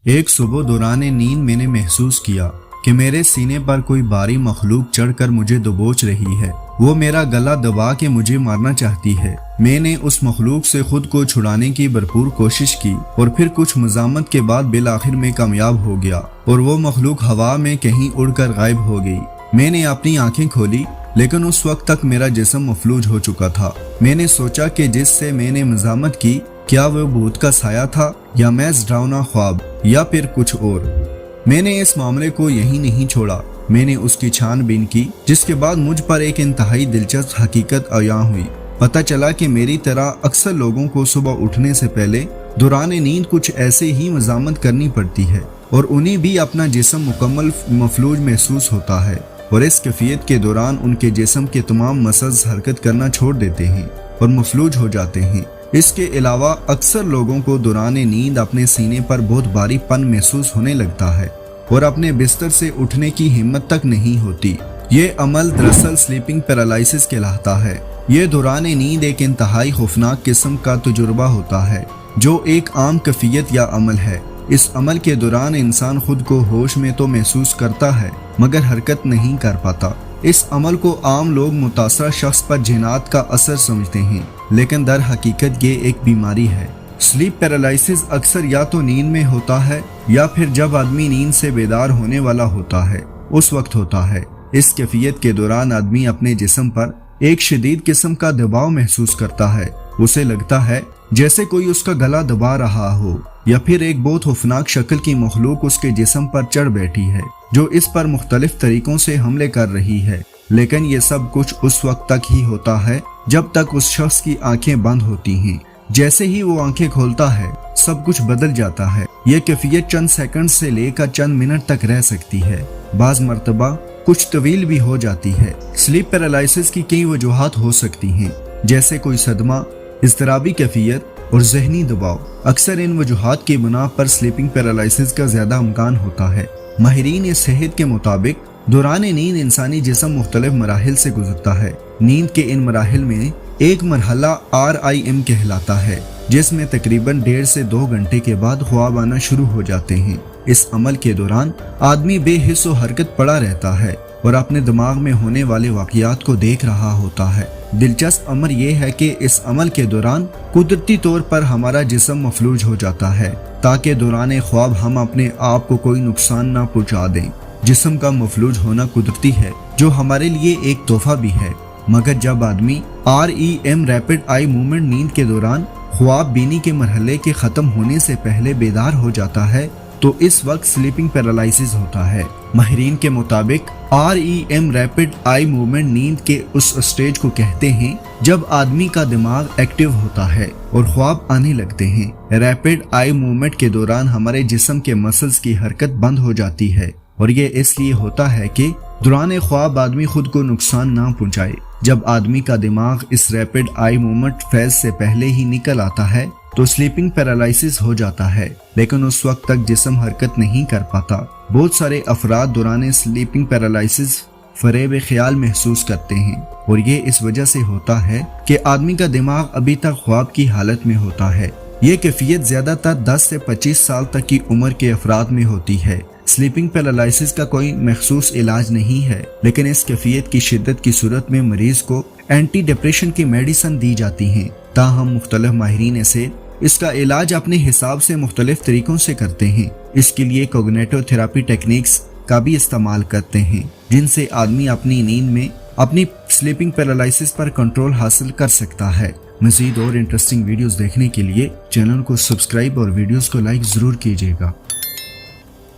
ایک صبح دوران نیند میں نے محسوس کیا کہ میرے سینے پر کوئی باری مخلوق چڑھ کر مجھے دبوچ رہی ہے۔ وہ میرا گلا دبا کے مجھے مارنا چاہتی ہے۔ میں نے اس مخلوق سے خود کو چھڑانے کی بھرپور کوشش کی اور پھر کچھ مزاحمت کے بعد بالآخر میں کامیاب ہو گیا اور وہ مخلوق ہوا میں کہیں اڑ کر غائب ہو گئی۔ میں نے اپنی آنکھیں کھولی لیکن اس وقت تک میرا جسم مفلوج ہو چکا تھا۔ میں نے سوچا کہ جس سے میں نے مزاحمت کی کیا وہ بھوت کا سایہ تھا یا محض ڈراؤنا خواب یا پھر کچھ اور۔ میں نے اس معاملے کو یہی نہیں چھوڑا۔ میں نے اس کی چھان بین کی جس کے بعد مجھ پر ایک انتہائی دلچسپ حقیقت عیاں ہوئی۔ پتہ چلا کہ میری طرح اکثر لوگوں کو صبح اٹھنے سے پہلے دوران نیند کچھ ایسے ہی مزاحمت کرنی پڑتی ہے اور انہیں بھی اپنا جسم مکمل مفلوج محسوس ہوتا ہے اور اس کیفیت کے دوران ان کے جسم کے تمام مسلز حرکت کرنا چھوڑ دیتے ہیں اور مفلوج ہو جاتے ہیں۔ اس کے علاوہ اکثر لوگوں کو دوران نیند اپنے سینے پر بہت بھاری پن محسوس ہونے لگتا ہے اور اپنے بستر سے اٹھنے کی ہمت تک نہیں ہوتی۔ یہ عمل دراصل سلیپنگ پیرالائسس کہلاتا ہے۔ یہ دوران نیند ایک انتہائی خوفناک قسم کا تجربہ ہوتا ہے جو ایک عام کیفیت یا عمل ہے۔ اس عمل کے دوران انسان خود کو ہوش میں تو محسوس کرتا ہے مگر حرکت نہیں کر پاتا۔ اس عمل کو عام لوگ متاثرہ شخص پر جنات کا اثر سمجھتے ہیں لیکن در حقیقت یہ ایک بیماری ہے۔ سلیپ پیرالائسس اکثر یا تو نیند میں ہوتا ہے یا پھر جب آدمی نیند سے بیدار ہونے والا ہوتا ہے اس وقت ہوتا ہے۔ اس کیفیت کے دوران آدمی اپنے جسم پر ایک شدید قسم کا دباؤ محسوس کرتا ہے۔ اسے لگتا ہے جیسے کوئی اس کا گلا دبا رہا ہو یا پھر ایک بہت خوفناک شکل کی مخلوق اس کے جسم پر چڑھ بیٹھی ہے جو اس پر مختلف طریقوں سے حملے کر رہی ہے۔ لیکن یہ سب کچھ اس وقت تک ہی ہوتا ہے جب تک اس شخص کی آنکھیں بند ہوتی ہیں۔ جیسے ہی وہ آنکھیں کھولتا ہے سب کچھ بدل جاتا ہے۔ یہ کیفیت چند سیکنڈ سے لے کر چند منٹ تک رہ سکتی ہے، بعض مرتبہ کچھ طویل بھی ہو جاتی ہے۔ سلیپ پیرالائسس کی کئی وجوہات ہو سکتی ہیں جیسے کوئی صدمہ، اضطرابی کیفیت اور ذہنی دباؤ۔ اکثر ان وجوہات کی بنا پر سلیپنگ پیرالائسس کا زیادہ امکان ہوتا ہے۔ ماہرین صحت کے مطابق دوران نیند انسانی جسم مختلف مراحل سے گزرتا ہے۔ نیند کے ان مراحل میں ایک مرحلہ REM کہلاتا ہے جس میں تقریباً 1.5 سے 2 گھنٹے کے بعد خواب آنا شروع ہو جاتے ہیں۔ اس عمل کے دوران آدمی بے حس و حرکت پڑا رہتا ہے اور اپنے دماغ میں ہونے والے واقعات کو دیکھ رہا ہوتا ہے۔ دلچسپ امر یہ ہے کہ اس عمل کے دوران قدرتی طور پر ہمارا جسم مفلوج ہو جاتا ہے تاکہ دوران خواب ہم اپنے آپ کو کوئی نقصان نہ پہنچا دیں۔ جسم کا مفلوج ہونا قدرتی ہے جو ہمارے لیے ایک تحفہ بھی ہے، مگر جب آدمی REM ریپڈ آئی موومنٹ نیند کے دوران خواب بینی کے مرحلے کے ختم ہونے سے پہلے بیدار ہو جاتا ہے تو اس وقت سلیپنگ پیرالائسس ہوتا ہے۔ ماہرین کے مطابق REM ریپڈ آئی موومنٹ نیند کے اس اسٹیج کو کہتے ہیں جب آدمی کا دماغ ایکٹیو ہوتا ہے اور خواب آنے لگتے ہیں۔ ریپڈ آئی موومنٹ کے دوران ہمارے جسم کے مسلز کی حرکت بند ہو جاتی ہے اور یہ اس لیے ہوتا ہے کہ دوران خواب آدمی خود کو نقصان نہ پہنچائے۔ جب آدمی کا دماغ اس ریپڈ آئی موومنٹ فیز سے پہلے ہی نکل آتا ہے تو سلیپنگ پیرالائسس ہو جاتا ہے لیکن اس وقت تک جسم حرکت نہیں کر پاتا۔ بہت سارے افراد دوران سلیپنگ پیرالائسس فریب خیال محسوس کرتے ہیں اور یہ اس وجہ سے ہوتا ہے کہ آدمی کا دماغ ابھی تک خواب کی حالت میں ہوتا ہے۔ یہ کیفیت زیادہ تر 10 سے 25 سال تک کی عمر کے افراد میں ہوتی ہے۔ سلیپنگ پیرالائسس کا کوئی مخصوص علاج نہیں ہے لیکن اس کیفیت کی شدت کی صورت میں مریض کو اینٹی ڈپریشن کی میڈیسن دی جاتی ہیں۔ تاہم مختلف ماہرین سے اس کا علاج اپنے حساب سے مختلف طریقوں سے کرتے ہیں۔ اس کے لیے کوگنیٹو تھراپی ٹیکنیکس کا بھی استعمال کرتے ہیں جن سے آدمی اپنی نیند میں اپنی سلیپنگ پیرالائسس پر کنٹرول حاصل کر سکتا ہے۔ مزید اور انٹرسٹنگ ویڈیوز دیکھنے کے لیے چینل کو سبسکرائب اور ویڈیوز کو لائک ضرور کیجیے گا۔